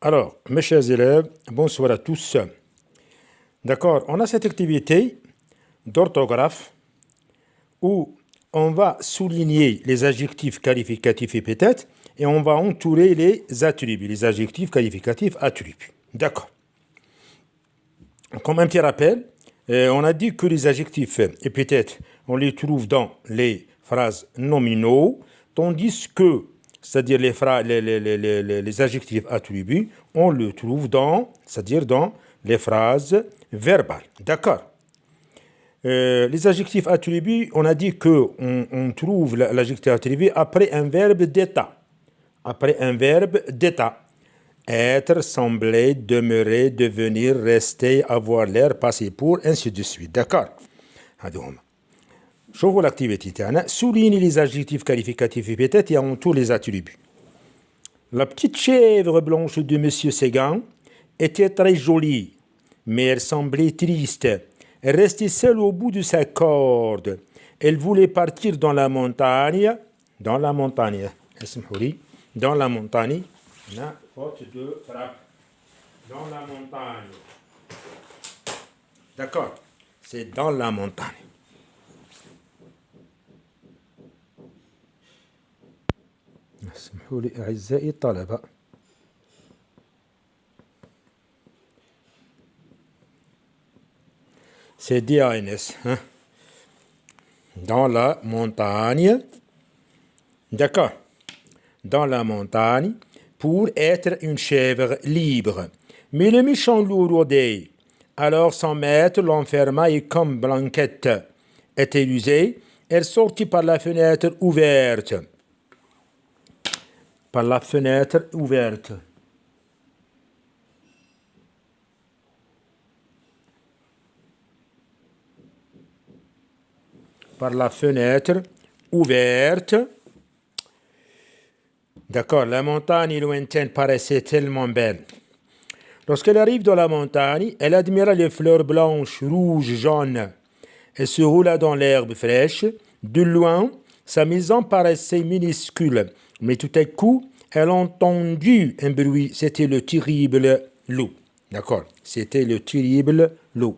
Alors, mes chers élèves, bonsoir à tous. D'accord, on a cette activité d'orthographe où on va souligner les adjectifs qualificatifs épithètes et on va entourer les attributs, les adjectifs qualificatifs attributs. D'accord. Comme un petit rappel, on a dit que les adjectifs épithètes, on les trouve dans les phrases nominaux, tandis que, c'est-à-dire les adjectifs attributs, on le trouve c'est-à-dire dans les phrases verbales. D'accord. Les adjectifs attributs, on a dit qu'on trouve l'adjectif attribué après un verbe d'état. Après un verbe d'état. Être, sembler, demeurer, devenir, rester, avoir l'air, passer pour, ainsi de suite. D'accord. شوفوا l'activité تاعنا. Souligne les adjectifs qualificatifs épithètes et entoure les attributs. La petite chèvre blanche de Monsieur Séguin était très jolie, mais elle semblait triste. Elle restait seule au bout de sa corde. Elle voulait partir dans la montagne. Dans la montagne. Dans la montagne. Là, faute de frappe. Dans la montagne. D'accord. C'est dans la montagne. اسمحوا لي أعزائي الطلبة. C'est DANS. Hein? Dans la montagne. D'accord. Dans la montagne pour être une chèvre libre. Mais le méchant loup rôdait. Alors son maître l'enferma et comme Blanquette était usée, elle sortit par la fenêtre ouverte. Par la fenêtre ouverte. Par la fenêtre ouverte. D'accord, la montagne lointaine paraissait tellement belle. Lorsqu'elle arrive dans la montagne, elle admira les fleurs blanches, rouges, jaunes. Elle se roula dans l'herbe fraîche. De loin, sa maison paraissait minuscule. Mais tout à coup, elle entendit un bruit. C'était le terrible loup. D'accord, c'était le terrible loup.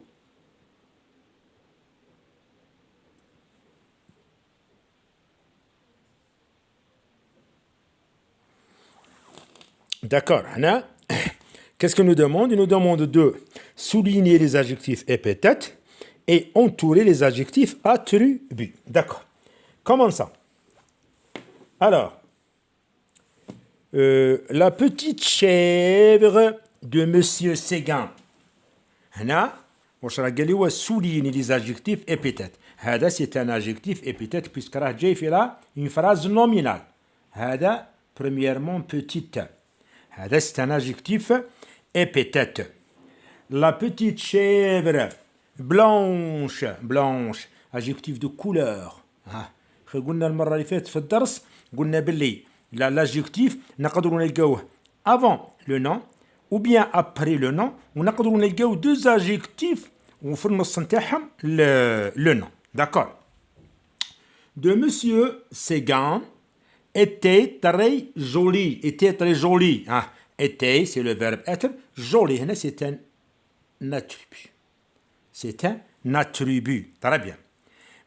D'accord, Anna. Qu'est-ce qu'il nous demande? Il nous demande de souligner les adjectifs épithètes et entourer les adjectifs attributs. D'accord. Comment ça? Alors, la petite chèvre de Monsieur Séguin. Anna, واش راه قال لي هو souligner les adjectifs épithètes. هذا c'est un adjectif épithète puisque راه جاي في une phrase nominale. هذا premièrement petite. هذا c'est un adjectif épithète. La petite chèvre blanche. Blanche. Adjectif de couleur. قلنا المرة اللي فاتت في الدرس قلنا باللي l'adjectif نقدروا نلقاوه avant le nom ou bien après le nom ونقدروا نلقاو deux adjectifs وفي النص نتاعهم le nom. D'accord. De Monsieur Séguin était très joli. Était très joli. Était, c'est le verbe être. Joli, c'est un attribut. C'est un attribut. Très bien.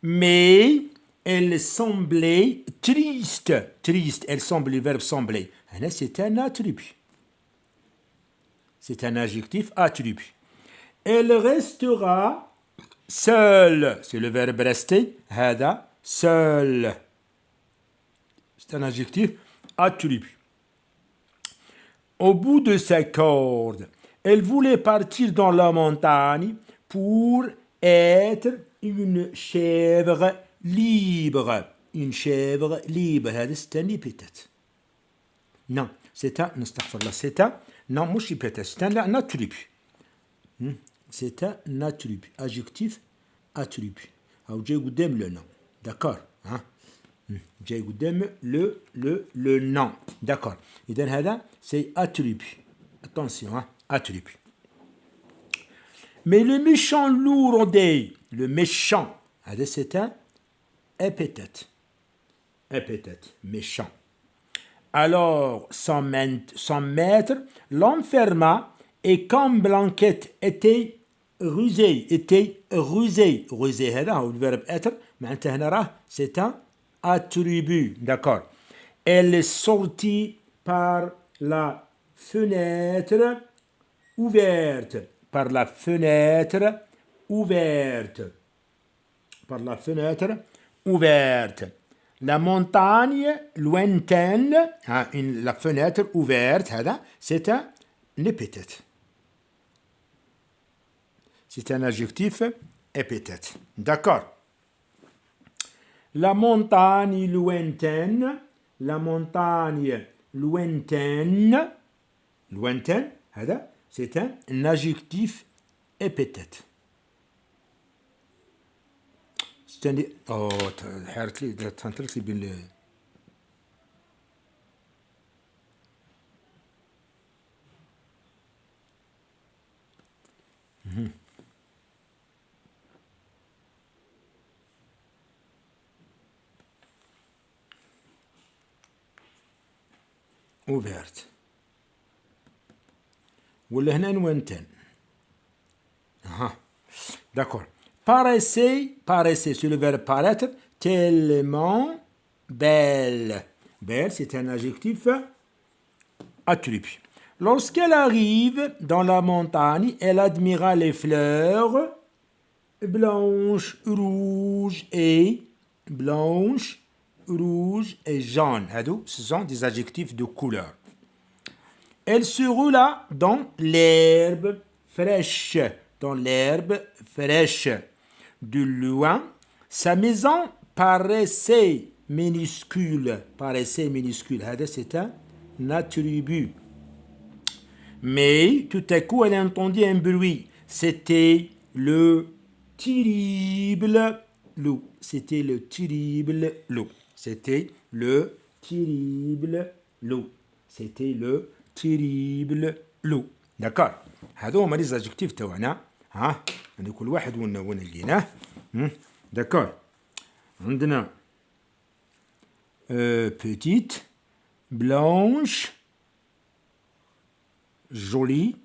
Mais elle semblait triste. Triste, elle semble, le verbe sembler. C'est un attribut. C'est un adjectif attribut. Elle restera seule. C'est le verbe rester. هذا seul. C'est un adjectif attribut. Au bout de sa corde, elle voulait partir dans la montagne pour être une chèvre libre. Une chèvre libre. C'est un épithète. Non, c'est un, non, مش épithète, c'est un attribut. C'est un attribut. Adjectif attribut. أو جاي قدام le nom. D'accord. جاي قدام le nom. D'accord. إذن هذا c'est attribut. Attention, attribut. Mais le méchant loup rôdait. Le méchant. هذا c'est un épithète. Épithète. Méchant. Alors, son maître l'enferma et comme Blanquette était rusée, rusée هذا هو الverbe être, معناتها هنا راه c'est un attribut, d'accord. Elle sortit par la fenêtre ouverte, par la fenêtre ouverte, par la fenêtre ouverte. La montagne lointaine, la fenêtre ouverte, c'est un épithète. C'est un adjectif épithète. D'accord. La montagne lointaine, lointaine, c'est un adjectif épithète. استني حارت لي تنطلق لي بين ouverte ولا هنا نوانتن d'accord. Paraissait sur le verbe paraître, tellement belle. Belle, c'est un adjectif attribut. Lorsqu'elle arrive dans la montagne, elle admira les fleurs blanches, rouges et jaunes. Ce sont des adjectifs de couleur. Elle se roula dans l'herbe fraîche. De loin, sa maison paraissait minuscule. C'est un attribut. Mais tout à coup, elle entendit un bruit. C'était le terrible loup. D'accord. هذا هما les adjectifs تاعنا. عندنا كل واحد وين لقيناه. D'accord. عندنا petite, blanche, jolie,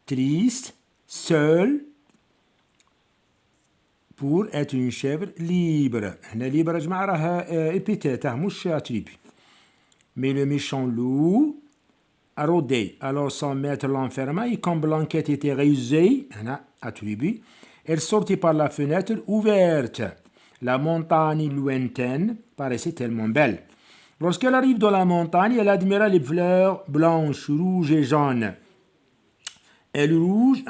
triste, seule, pour être une chèvre libre. هنا libre يا جماعة راه épithète مش attribut. Mais le méchant loup a rôdé. Alors son maître l'enferma et comme Blanquette était rusée, attribut, elle sortit par la fenêtre ouverte. La montagne lointaine paraissait tellement belle. Lorsqu'elle arrive dans la montagne, elle admira les fleurs blanches, rouges et jaunes. Elle rouge,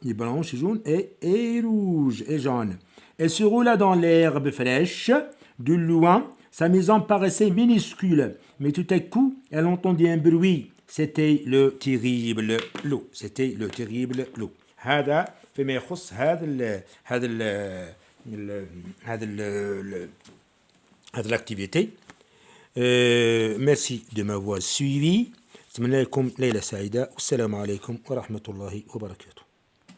les blanches, jaunes et rouges et jaunes. Elle se roula dans l'herbe fraîche. De loin, sa maison paraissait minuscule, mais tout à coup, elle entendit un bruit. C'était le terrible loup. هذا فيما يخص هذا l'activité. Merci de m'avoir suivi. أتمنى لكم ليلة سعيدة والسلام عليكم ورحمة الله وبركاته.